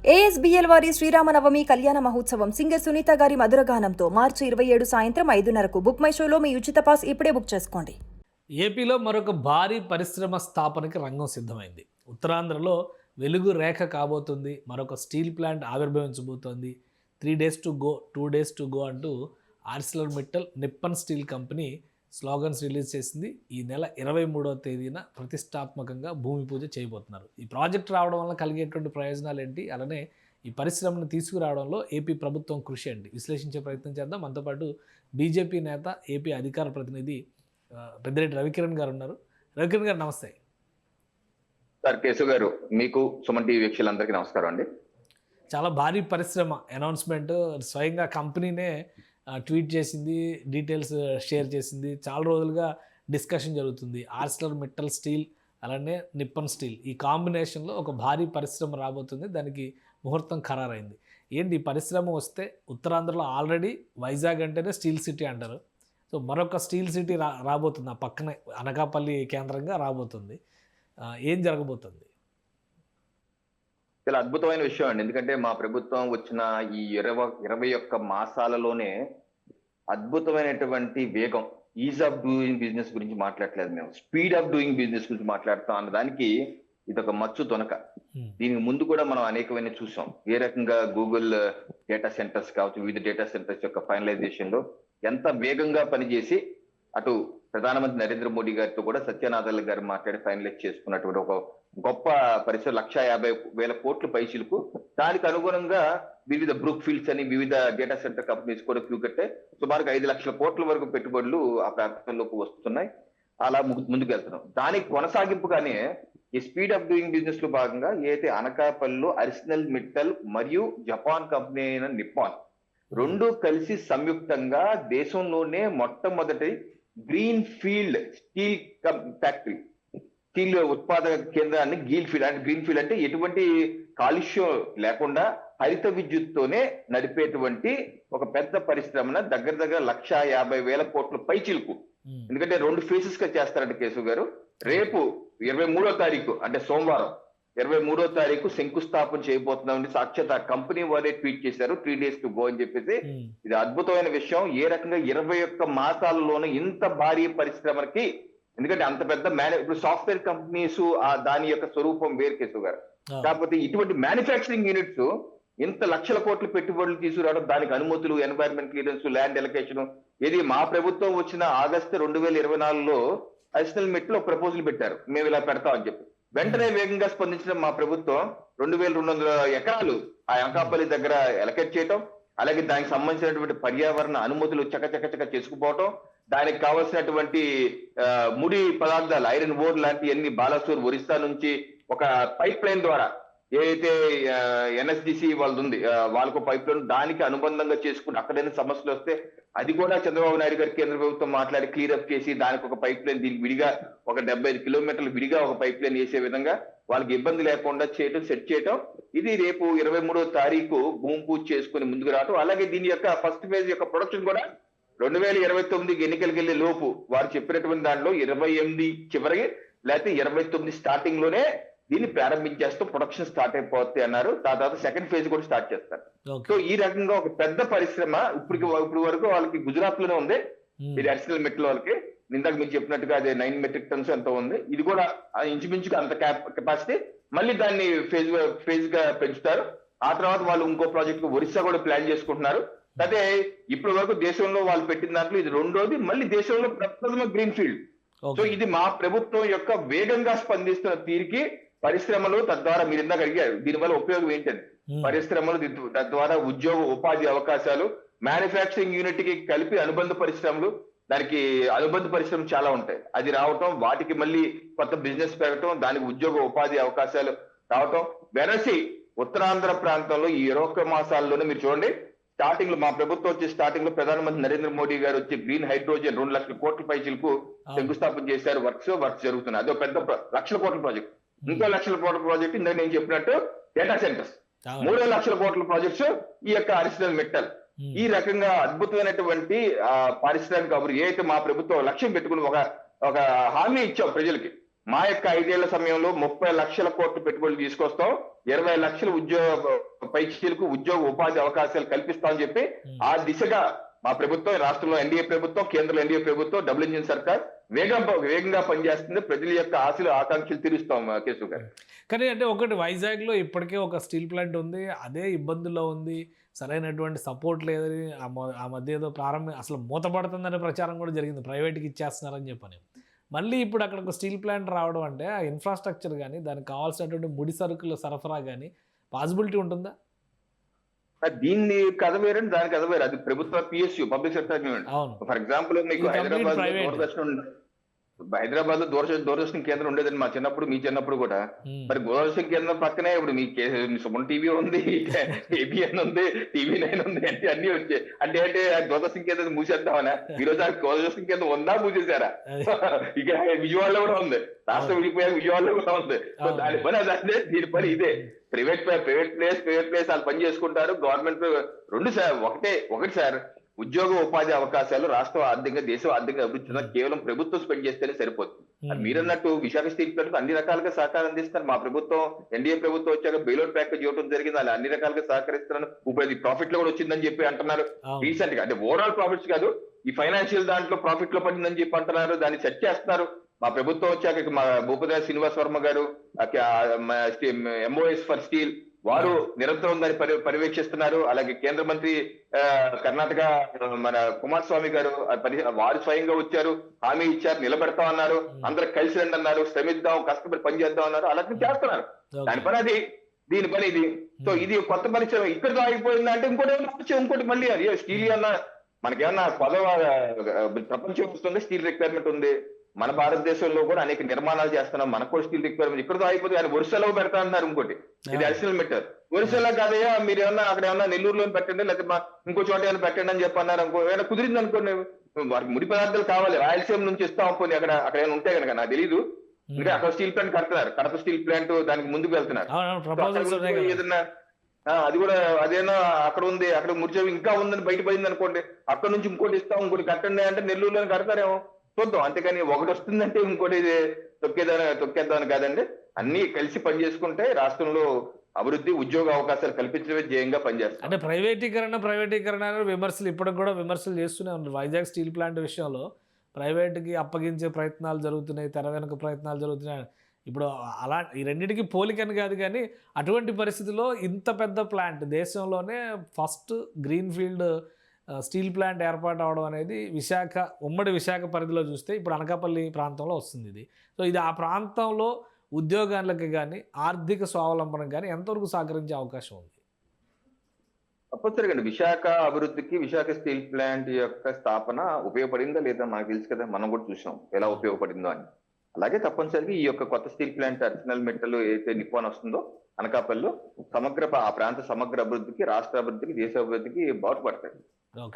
ఏఎస్బీఎల్ వారి శ్రీరామనవమి కళ్యాణ మహోత్సవం సింగర్ సునీత గారి మధురగానంతో మార్చి 27 సాయంత్రం 5:30కు బుక్ మై షోలో మీ ఉచిత పాస్ ఇప్పుడే బుక్ చేసుకోండి. ఏపీలో మరొక భారీ పరిశ్రమ స్థాపనకి రంగం సిద్ధమైంది. ఉత్తరాంధ్రలో వెలుగు రేఖ కాబోతుంది. మరొక స్టీల్ ప్లాంట్ ఆవిర్భవించబోతోంది. 3 days to go, 2 days to go అంటూ Arcelor Mittal Nippon Steel company slogans release చేసింది. ఈ నెల 23వ తేదీన ప్రతిష్టాత్మకంగా భూమి పూజ చేయబోతున్నారు. ఈ ప్రాజెక్ట్ రావడం వల్ల కలిగేటువంటి ప్రయోజనాలు ఏంటి, అలానే ఈ పరిశ్రమను తీసుకురావడంలో ఏపీ ప్రభుత్వం కృషి ఏంటి విశ్లేషించే ప్రయత్నం చేద్దాం. మనతో పాటు బీజేపీ నేత, ఏపీ అధికార ప్రతినిధి పెద్దిరెడ్డి రవికిరణ్ గారు ఉన్నారు. రవికిరణ్ గారు నమస్తే. సార్ కేశవ్ గారు, మీకు సుమన్ టీవీ వీక్షకులందరికీ నమస్కారం అండి. చాలా భారీ పరిశ్రమ అనౌన్స్మెంట్ స్వయంగా కంపెనీనే ట్వీట్ చేసింది, డీటెయిల్స్ షేర్ చేసింది. చాలా రోజులుగా డిస్కషన్ జరుగుతుంది. ఆర్సిలర్ మిట్టల్ స్టీల్ అలానే నిప్పన్ స్టీల్ ఈ కాంబినేషన్లో ఒక భారీ పరిశ్రమ రాబోతుంది. దానికి ముహూర్తం ఖరారైంది. ఏంటి ఈ పరిశ్రమ వస్తే ఉత్తరాంధ్రలో ఆల్రెడీ వైజాగ్ అంటేనే స్టీల్ సిటీ అంటారు. సో మరొక స్టీల్ సిటీ రాబోతుంది. ఆ పక్కనే అనకాపల్లి కేంద్రంగా రాబోతుంది. ఏం జరగబోతుంది? చాలా అద్భుతమైన విషయం అండి. ఎందుకంటే మా ప్రభుత్వం వచ్చిన ఈ 21 మాసాలలోనే అద్భుతమైనటువంటి వేగం, ఈజ్ ఆఫ్ డూయింగ్ బిజినెస్ గురించి మాట్లాడలేదు, మేము స్పీడ్ ఆఫ్ డూయింగ్ బిజినెస్ గురించి మాట్లాడుతాం అన్న దానికి ఇదొక మచ్చు తొనక. దీనికి ముందు కూడా మనం అనేకమైన చూసాం. ఏ రకంగా గూగుల్ డేటా సెంటర్స్ కావచ్చు, వివిధ డేటా సెంటర్స్ యొక్క ఫైనలైజేషన్ లో ఎంత వేగంగా పనిచేసి అటు ప్రధానమంత్రి నరేంద్ర మోడీ గారితో కూడా సత్యనాథల్ గారు మాట్లాడి ఫైనలైజ్ చేసుకున్నటువంటి ఒక గొప్ప పరిశ్రమ 150,000 కోట్ల పైసలకు. దానికి అనుగుణంగా వివిధ బ్రూక్ ఫీల్డ్స్ అని వివిధ డేటా సెంటర్ కంపెనీస్ కూడా క్యూ కట్టే సుమారుగా 5 లక్షల కోట్ల వరకు పెట్టుబడులు ఆ ప్రాంతంలోకి వస్తున్నాయి. అలా ముందుకెళ్తున్నాం. దానికి కొనసాగింపుగానే ఈ స్పీడ్ ఆఫ్ డూయింగ్ బిజినెస్ లో భాగంగా ఏదైతే అనకాపల్లిలో ఆర్సిలర్ మిట్టల్ మరియు జపాన్ కంపెనీ అయిన నిప్పాన్ రెండు కలిసి సంయుక్తంగా దేశంలోనే మొట్టమొదటి green field steel factory, steel ఉత్పాదక కేంద్రాన్ని గ్రీన్ ఫీల్డ్ అంటే ఎటువంటి కాలుష్యం లేకుండా హరిత విద్యుత్తోనే నడిపేటువంటి ఒక పెద్ద పరిశ్రమన దగ్గర 150,000 కోట్ల పైచిలకు. ఎందుకంటే 2 ఫేజెస్ గా చేస్తారంట కేశవ్ గారు. రేపు 23వ తారీఖు అంటే సోమవారం 23వ తారీఖు శంకుస్థాపన చేయబోతున్నామని సాక్షాత్ ఆ కంపెనీ వారే ట్వీట్ చేశారు. 3 days to go అని చెప్పేసి. ఇది అద్భుతమైన విషయం. ఏ రకంగా 21 మాసాలలోనే ఇంత భారీ పరిశ్రమకి, ఎందుకంటే అంత పెద్ద ఇప్పుడు సాఫ్ట్వేర్ కంపెనీస్ దాని యొక్క స్వరూపం వేరు కేశవ్ గారు. కాకపోతే ఇటువంటి మ్యానుఫ్యాక్చరింగ్ యూనిట్స్ ఇంత లక్షల కోట్ల పెట్టుబడులు తీసుకురావడం, దానికి అనుమతులు, ఎన్వైరన్మెంట్ క్లియరెన్స్, ల్యాండ్ ఎలకేషన్, ఇది మా ప్రభుత్వం వచ్చిన ఆగస్టు 2024లో ఆర్సిలర్ మిట్టల్ ఒక ప్రపోజల్ పెట్టారు, మేము ఇలా పెడతామని చెప్పి. వెంటనే వేగంగా స్పందించిన మా ప్రభుత్వం 2200 ఎకరాలు ఆ అనకాపల్లి దగ్గర ఎలకేట్ చేయటం, అలాగే దానికి సంబంధించినటువంటి పర్యావరణ అనుమతులు చకచక చేసుకుపోవటం, దానికి కావాల్సినటువంటి ముడి పదార్థాలు, ఐరన్ ఓర్ లాంటివన్నీ బాలాసూర్ ఒరిస్సా నుంచి ఒక పైప్ లైన్ ద్వారా ఏదైతే ఎన్ఎస్డిసి వాళ్ళది ఉంది, వాళ్ళకు పైప్ లైన్ దానికి అనుబంధంగా చేసుకుంటే అక్కడైనా సమస్యలు వస్తే అది కూడా చంద్రబాబు నాయుడు గారి కేంద్ర ప్రభుత్వం మాట్లాడి క్లియర్ అప్ చేసి దానికి ఒక పైప్ లైన్, దీనికి విడిగా ఒక 75 కిలోమీటర్లు విడిగా ఒక పైప్ లైన్ వేసే విధంగా వాళ్ళకి ఇబ్బంది లేకుండా చేయటం, సెట్ చేయటం. ఇది రేపు 23వ తారీఖు భూమి పూజ చేసుకుని ముందుకు రావటం. అలాగే దీని యొక్క ఫస్ట్ ఫేజ్ యొక్క ప్రొడక్షన్ కూడా 2029కి ఎన్నికలకి వెళ్లే లోపు వారు చెప్పినటువంటి దాంట్లో 28 చివరి లేకపోతే 29 స్టార్టింగ్ లోనే దీన్ని ప్రారంభించేస్తూ ప్రొడక్షన్ స్టార్ట్ అయిపోతాయి అన్నారు. తర్వాత సెకండ్ ఫేజ్ కూడా స్టార్ట్ చేస్తారు. సో ఈ రకంగా ఒక పెద్ద పరిశ్రమ ఇప్పుడు వరకు వాళ్ళకి గుజరాత్ లోనే ఉంది. ఇది ఆర్సిలర్ మిట్టల్ వాళ్ళకి ఇందాక మీరు చెప్పినట్టుగా అదే 9 మెట్రిక్ టన్స్ ఎంత ఉంది. ఇది కూడా ఇంచుమించుగా అంత కెపాసిటీ. మళ్ళీ దాన్ని ఫేజ్ గా పెంచుతారు. ఆ తర్వాత వాళ్ళు ఇంకో ప్రాజెక్ట్ ఒరిస్సా కూడా ప్లాన్ చేసుకుంటున్నారు. అదే ఇప్పటి వరకు దేశంలో వాళ్ళు పెట్టిన దాంట్లో ఇది రెండోది, మళ్ళీ దేశంలో ప్రప్రథమ గ్రీన్ ఫీల్డ్. సో ఇది మా ప్రభుత్వం యొక్క వేగంగా స్పందిస్తున్న తీరికి పరిశ్రమలు, తద్వారా మీరు ఇందాక అడిగారు దీనివల్ల ఉపయోగం ఏంటంటే పరిశ్రమలు, తద్వారా ఉద్యోగ ఉపాధి అవకాశాలు, మ్యానుఫ్యాక్చరింగ్ యూనిట్ కి కలిపి అనుబంధ పరిశ్రమలు, దానికి అనుబంధ పరిశ్రమలు చాలా ఉంటాయి. అది రావటం, వాటికి మళ్ళీ కొత్త బిజినెస్ పెరగటం, దానికి ఉద్యోగ ఉపాధి అవకాశాలు రావటం. వెరసి ఉత్తరాంధ్ర ప్రాంతంలో ఈ 21 మాసాల్లోనే మీరు చూడండి, స్టార్టింగ్ లో మా ప్రభుత్వం వచ్చే స్టార్టింగ్ లో ప్రధానమంత్రి నరేంద్ర మోడీ గారు వచ్చి గ్రీన్ హైడ్రోజన్ 2 లక్షల కోట్ల పైసలకు శంకుస్థాపన చేశారు. వర్క్స్ జరుగుతున్నాయి. అదో పెద్ద 1 లక్షల కోట్ల ప్రాజెక్ట్. ఇంకో 1 లక్షల కోట్ల ప్రాజెక్ట్ ఇందాక నేను చెప్పినట్టు డేటా సెంటర్స్, 3 లక్షల కోట్ల ప్రాజెక్ట్స్ ఈ యొక్క ఆర్సిలర్ మిట్టల్. ఈ రకంగా అద్భుతమైనటువంటి పారిశ్రామిక అభివృద్ధి ఏదైతే మా ప్రభుత్వం లక్ష్యం పెట్టుకుని ఒక హామీ ఇచ్చాం ప్రజలకి, మా యొక్క 5 ఏళ్ల సమయంలో 30 లక్షల కోట్ల పెట్టుబడులు తీసుకొస్తాం, 20 లక్షల పైచీలకు ఉద్యోగ ఉపాధి అవకాశాలు కల్పిస్తామని చెప్పి ఆ దిశగా మా ప్రభుత్వం, రాష్ట్రంలో ఎన్డీఏ ప్రభుత్వం, కేంద్రంలో ఎన్డీఏ ప్రభుత్వం, డబుల్ ఇంజిన్ సర్కార్ వేగంగా పనిచేస్తుంది. ప్రజల యొక్క ఆశలు ఆకాంక్షలు తీరుస్తాం కేశవ్ గారు. కానీ అంటే ఒకటి, వైజాగ్లో ఇప్పటికే ఒక స్టీల్ ప్లాంట్ ఉంది, అదే ఇబ్బందుల్లో ఉంది, సరైనటువంటి సపోర్ట్ లేదని ఆ మధ్య ఏదో అసలు మూతపడుతుందనే ప్రచారం కూడా జరిగింది, ప్రైవేట్కి ఇచ్చేస్తున్నారని చెప్పని. మళ్ళీ ఇప్పుడు అక్కడ ఒక స్టీల్ ప్లాంట్ రావడం అంటే ఆ ఇన్ఫ్రాస్ట్రక్చర్ కానీ, దానికి కావాల్సినటువంటి ముడి సరుకుల సరఫరా కానీ పాసిబిలిటీ ఉంటుందా? దీన్ని కథ వేరండి, దాని కథ వేరు. అది ప్రభుత్వ PSU, public sector unit. For example మీకు హైదరాబాద్ లో దూరదర్శన్ కేంద్రం ఉండేదండి మా చిన్నప్పుడు, మీ చిన్నప్పుడు కూడా. మరి దూరదర్శన్ కేంద్రం పక్కనే ఇప్పుడు మీ సుమన్ టీవీ ఉంది, ఏబిఎన్ ఉంది, టీవీ9 ఉంది, అన్ని వచ్చాయి. అంటే దూరదర్శన్ కేంద్రం మూసేద్దామనా? ఈ రోజు ఆ దూరదర్శన్ కేంద్రం ఉందా, మూసేశారా? ఇక విజయవాడలో కూడా ఉంది, రాష్ట్రం విడిపోయాక విజయవాడలో కూడా ఉంది. దాని పని అదే, దీని పని ఇదే. ప్రైవేట్ ప్లేస్ వాళ్ళు పని చేసుకుంటారు. గవర్నమెంట్ ఒకటి సార్, ఉద్యోగ ఉపాధి అవకాశాలు రాష్ట్ర ఆర్థికంగా, దేశం ఆర్థికంగా అభివృద్ధి కేవలం ప్రభుత్వం స్పెండ్ చేస్తేనే సరిపోతుంది. మీరన్నట్టు విశాఖ స్టీల్ ప్లాంట్ అన్ని రకాలుగా సహకారం అందిస్తారు. మా ప్రభుత్వం, ఎన్డీఏ ప్రభుత్వం వచ్చాక బెయిల్అవుట్ ప్యాకేజ్ ఇవ్వడం జరిగింది, వాళ్ళు అన్ని రకాలుగా సహకరిస్తున్నారు. ఇప్పుడు ప్రాఫిట్ లో కూడా వచ్చిందని చెప్పి అంటున్నారు రీసెంట్ గా. అంటే ఓవరాల్ ప్రాఫిట్స్ కాదు, ఈ ఫైనాన్షియల్ దాంట్లో ప్రాఫిట్ లో పడిందని చెప్పి అంటున్నారు. దాన్ని సెట్ చేస్తున్నారు. మా ప్రభుత్వం వచ్చాక మా భూపతి శ్రీనివాస్ వర్మ గారు, ఎంఓఎస్ ఫర్ స్టీల్, వారు నిరంతరం దాన్ని పర్యవేక్షిస్తున్నారు. అలాగే కేంద్ర మంత్రి కర్ణాటక మన కుమారస్వామి గారు, వారు స్వయంగా వచ్చారు, హామీ ఇచ్చారు, నిలబెడతామన్నారు, అందరూ కలిసి రండి అన్నారు, శ్రమిద్దాం, కష్టపడి పని చేద్దాం అన్నారు. అలాగే చేస్తున్నారు. దాని పని అది, దీని పని ఇది. సో ఇది కొత్త పరిశ్రమ ఇక్కడితో ఆగిపోయిందంటే ఇంకోటి మళ్ళీ అది స్టీల్ అన్న మనకేమన్నా ప్రపంచం వస్తుంది, స్టీల్ రిక్వైర్మెంట్ ఉంది. మన భారతదేశంలో కూడా అనేక నిర్మాణాలు చేస్తున్నాం, మనకు కూడా స్టీల్ రిక్వైర్మెంట్. ఇక్కడతో అయిపోతే ఆయన ఒరిస్సాలో పెడతా అన్నారు. ఇంకోటి ఇది అడిషనల్ మెటర్. ఒరిస్సాలో కాదయ్యా, మీరు ఏమన్నా అక్కడ ఏమన్నా నెల్లూరులో పెట్టండి, లేకపోతే ఇంకో చోట ఏమైనా పెట్టండి అని చెప్పి అన్నారు. ఏమైనా కుదిరింది అనుకోండి, వారికి ముడి పదార్థాలు కావాలి, రాయలసీమ నుంచి ఇస్తాం అనుకోండి. అక్కడ ఏమైనా ఉంటే కనుక నాకు తెలీదు. ఇంకా అక్కడ స్టీల్ ప్లాంట్ కడుతున్నారు, కడప స్టీల్ ప్లాంట్, దానికి ముందుకు వెళ్తున్నారు. ఏదన్నా అది కూడా అదేనా అక్కడ ఉంది, అక్కడ ముడిచే ఇంకా ఉందని బయటపడింది అనుకోండి, అక్కడ నుంచి ఇంకోటి ఇస్తాం, ఇంకోటి కట్టండి అంటే నెల్లూరులో కడతారేమో, చూద్దాం. అంతేకాని ఒకటి వస్తుందంటే ఇంకోటి తొక్కేద్దామని కాదండి. అన్ని కలిసి పనిచేసుకుంటే రాష్ట్రంలో అభివృద్ధి, ఉద్యోగ అవకాశాలు కల్పించడమే ధ్యేయంగా పనిచేస్తాం. అంటే ప్రైవేటీకరణ విమర్శలు ఇప్పటికి కూడా విమర్శలు చేస్తూనే ఉన్నారు. వైజాగ్ స్టీల్ ప్లాంట్ విషయంలో ప్రైవేట్కి అప్పగించే ప్రయత్నాలు జరుగుతున్నాయి, తెర వెనుక ప్రయత్నాలు జరుగుతున్నాయి. ఇప్పుడు అలా ఈ రెండింటికి పోలికని కాదు, కానీ అటువంటి పరిస్థితిలో ఇంత పెద్ద ప్లాంట్, దేశంలోనే first green field steel plant ఏర్పాటు అవడం అనేది ఉమ్మడి విశాఖ పరిధిలో చూస్తే ఇప్పుడు అనకాపల్లి ప్రాంతంలో వస్తుంది ఇది. సో ఇది ఆ ప్రాంతంలో ఉద్యోగాలకు కానీ ఆర్థిక స్వావలంబనకు కానీ ఎంతవరకు సహకరించే అవకాశం ఉంది? తప్పనిసరిగా విశాఖ అభివృద్ధికి విశాఖ స్టీల్ ప్లాంట్ యొక్క స్థాపన ఉపయోగపడిందా లేదా మనకు తెలుసు కదా, మనం కూడా చూసాం ఎలా ఉపయోగపడిందో అని. అలాగే తప్పనిసరిగా ఈ యొక్క కొత్త స్టీల్ ప్లాంట్ అడిషనల్ మెటల్ ఏదైతే నిప్పాన్ వస్తుందో అనకాపల్లిలో ఆ ప్రాంత సమగ్ర అభివృద్ధికి, రాష్ట్ర అభివృద్ధికి, దేశ అభివృద్ధికి బాటుపడతాయి.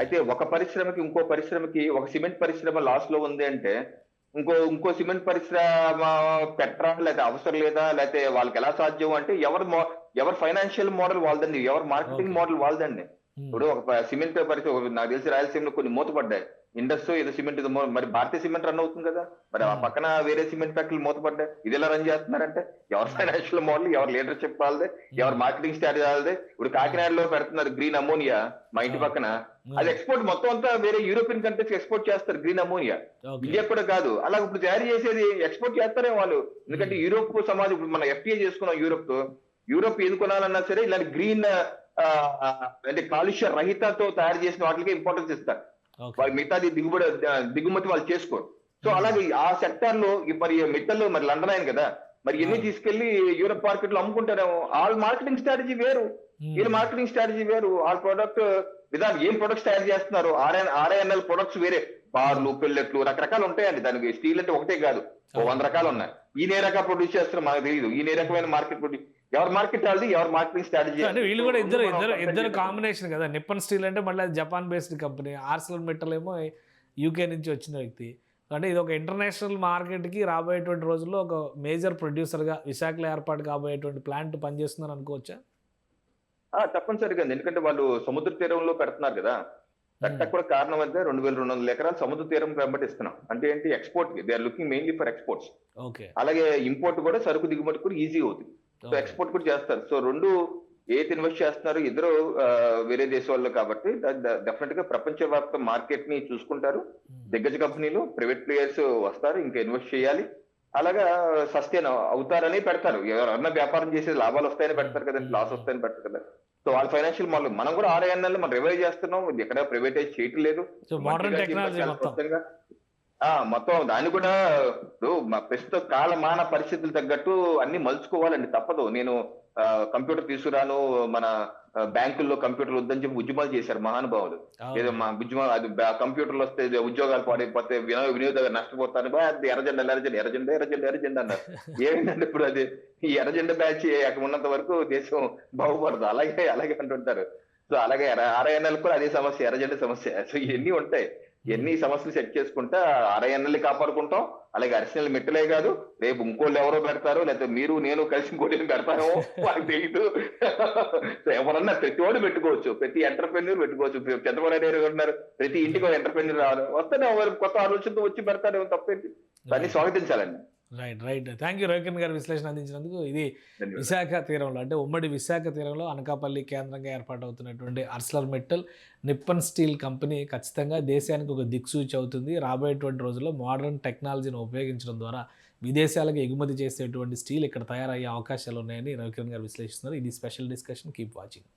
అయితే ఒక పరిశ్రమకి ఇంకో పరిశ్రమకి, ఒక సిమెంట్ పరిశ్రమ లాస్ లో ఉంది అంటే ఇంకో సిమెంట్ పరిశ్రమ పెట్టరా, లేకపోతే అవసరం లేదా, లేకపోతే వాళ్ళకి ఎలా సాధ్యం అంటే ఎవరు ఫైనాన్షియల్ మోడల్ వాళ్ళదండి, ఎవరు మార్కెటింగ్ మోడల్ వాళ్ళదండి. ఇప్పుడు ఒక సిమెంట్ పరిశ్రమ నాకు తెలిసి రాయలసీమలో కొన్ని మూతపడ్డాయి. ఇండస్ ఏదో సిమెంట్ మరి భారతీయ సిమెంట్ రన్ అవుతుంది కదా, మరి ఆ పక్కన వేరే సిమెంట్ ఫ్యాక్టరీలు మూతపడ్డాయి. ఇది ఎలా రన్ చేస్తున్నారంటే ఎవరు ఫైనాన్షియల్ మోడల్, ఎవరు లీడర్షిప్ వాళ్ళదే, ఎవరు మార్కెటింగ్ స్ట్రాటజీ వాళ్ళదే. ఇప్పుడు కాకినాడలో పెడుతున్నారు గ్రీన్ అమోనియా, మా ఇంటి పక్కన. అది ఎక్స్పోర్ట్ మొత్తం అంతా వేరే యూరోపియన్ కంట్రీస్ ఎక్స్పోర్ట్ చేస్తారు గ్రీన్ అమోనియా, ఇండియా కూడా కాదు. అలా ఇప్పుడు తయారు చేసేది ఎక్స్పోర్ట్ చేస్తారే వాళ్ళు. ఎందుకంటే యూరోప్ సమాజం, ఇప్పుడు మనం ఎఫ్టీఏ చేసుకున్నాం యూరోప్ ఏది కొనాలన్నా సరే ఇలాంటి గ్రీన్ అంటే కాలుష్య రహితతో తయారు చేసిన వాటికి ఇంపార్టెన్స్ ఇస్తారు. వాళ్ళు మిగతాది దిగుమతి వాళ్ళు చేసుకోరు. సో అలాగే ఆ సెక్టార్ లో మరి మిట్టల్లో మరి లండన్ అయింది కదా, మరి ఎన్ని తీసుకెళ్లి యూరోప్ మార్కెట్ లో అమ్ముకుంటారేమో. వాళ్ళ మార్కెటింగ్ స్ట్రాటజీ వేరు, వీళ్ళ మార్కెటింగ్ స్ట్రాటజీ వేరు. వాళ్ళ ప్రొడక్ట్ విధానం, ఏం ప్రొడక్ట్స్ తయారు చేస్తున్నారు, ఆర్ఐఎన్ఎల్ ప్రొడక్ట్స్ వేరే, బార్లు, పెల్లెట్లు, రకరకాలు ఉంటాయండి. దానికి స్టీల్ అంటే ఒకటే కాదు, 100 రకాలు ఉన్నాయి. ఈయన ఏ రకాల ప్రొడ్యూస్ చేస్తారో మనకు తెలియదు. ఈయన ఏ రకమైన మార్కెట్ ప్రొడ్యూస్, ఎవరి మార్కెట్ వాళ్ళది, ఎవరి మార్కెటింగ్ స్ట్రాటజీ. అంటే వీళ్ళు కూడా ఇద్దరు కాంబినేషన్ కదా. నిప్పన్ స్టీల్ అంటే మళ్ళీ అది Japan based company, Arcelor metal ఏమో యూకే నుంచి వచ్చిన వ్యక్తి. అంటే ఇది ఒక ఇంటర్నేషనల్ మార్కెట్కి రాబోయేటువంటి రోజుల్లో ఒక మేజర్ ప్రొడ్యూసర్గా విశాఖలో ఏర్పాటు కాబోయేటువంటి ప్లాంట్ పనిచేస్తుందని అనుకోవచ్చా? తప్పనిసరిగా, ఎందుకంటే వాళ్ళు సముద్ర తీరంలో పెడుతున్నారు కదా. తట్టకు కూడా కారణం అంటే 2200 ఎకరాలు సముద్ర తీరం వెంబడి ఇస్తున్నాం. అంటే ఏంటి, export. They are looking mainly for exports. Okay. అలాగే ఇంపోర్ట్ కూడా, సరుకు దిగుమతి కూడా ఈజీ అవుతుంది. సో ఎక్స్పోర్ట్ కూడా చేస్తారు. సో రెండు ఏది ఇన్వెస్ట్ చేస్తున్నారు, ఇద్దరు వేరే దేశం వాళ్ళు కాబట్టి డెఫినెట్ గా ప్రపంచవ్యాప్త మార్కెట్ ని చూసుకుంటారు. దిగ్గజ కంపెనీలు, ప్రైవేట్ ప్లేయర్స్ వస్తారు, ఇంకా ఇన్వెస్ట్ చేయాలి. అలాగా సస్టైన్ అవుతారని పెడతారు. ఎవరన్నా వ్యాపారం చేసేది లాభాలు వస్తాయని పెడతారు కదా, లాస్ వస్తాయని పెడతారు కదా. సో వాళ్ళ ఫైనాన్షియల్ మోడల్ మనం కూడా 6 ఏళ్ళలో మనం రివైవ్ చేస్తున్నాం. ఇది ఎక్కడ ప్రైవేటైజ్ చేయటం లేదు. సో మోడర్న్ టెక్నాలజీ మొత్తం. మొత్తం దాన్ని కూడా ప్రస్తుత కాలమాన పరిస్థితులు తగ్గట్టు అన్ని మలుచుకోవాలండి, తప్పదు. నేను కంప్యూటర్ తీసుకురాను, మన బ్యాంకుల్లో కంప్యూటర్ వద్దని చెప్పి ఉద్యమాలు చేశారు మహానుభావులు. ఏదో మా ఉద్యమం, అది కంప్యూటర్లు వస్తే ఉద్యోగాలు పాడైపోతే, వినియోగదారు నష్టపోతాను, అది ఎర్రజెండా అన్నారు. ఏమైందంటే ఇప్పుడు అది ఈ ఎర్రజెండా బ్యాచ్ అక్కడ ఉన్నంత వరకు దేశం బాగుపడదు. అలాగే అంటుంటారు. సో అలాగే RINL కూడా అదే సమస్య, ఎర్రజెండా సమస్య. సో ఇవన్నీ ఉంటాయి. ఎన్ని సమస్యలు సెట్ చేసుకుంటా RINL కాపాడుకుంటాం. అలాగే అరిసినల్ మెట్టలే కాదు, రేపు ఇంకోళ్ళు ఎవరో పెడతారు, లేకపోతే మీరు నేను కలిసి ఇంకోటి పెడతానో వాళ్ళకి తెలియదు. ఎవరన్నా ప్రతి వాడు పెట్టుకోవచ్చు, ప్రతి ఎంటర్ప్రెన్యూర్ పెట్టుకోవచ్చు. చంద్రబాబు నాయుడు గారు ఉన్నారు, ప్రతి ఇంటికి ఒక ఎంటర్ప్రెన్యూర్ రావాలి, వస్తేనే కొత్త ఆలోచనతో వచ్చి పెడతాడు, తప్పేంటి. దాన్ని స్వాగతించాలండి. రైట్. థ్యాంక్ యూ రవికిరణ్ గారు విశ్లేషణ అందించినందుకు. ఇది విశాఖ తీరంలో, అంటే ఉమ్మడి విశాఖ తీరంలో అనకాపల్లి కేంద్రంగా ఏర్పాటవుతున్నటువంటి అర్సలర్ మెటల్ నిప్పన్ స్టీల్ కంపెనీ ఖచ్చితంగా దేశానికి ఒక దిక్సూచి అవుతుంది. రాబోయేటువంటి రోజుల్లో మోడర్న్ టెక్నాలజీని ఉపయోగించడం ద్వారా విదేశాలకు ఎగుమతి చేసేటువంటి స్టీల్ ఇక్కడ తయారయ్యే అవకాశాలు ఉన్నాయని రవికిరణ్ గారు విశ్లేషిస్తున్నారు. ఇది స్పెషల్ డిస్కషన్. Keep watching.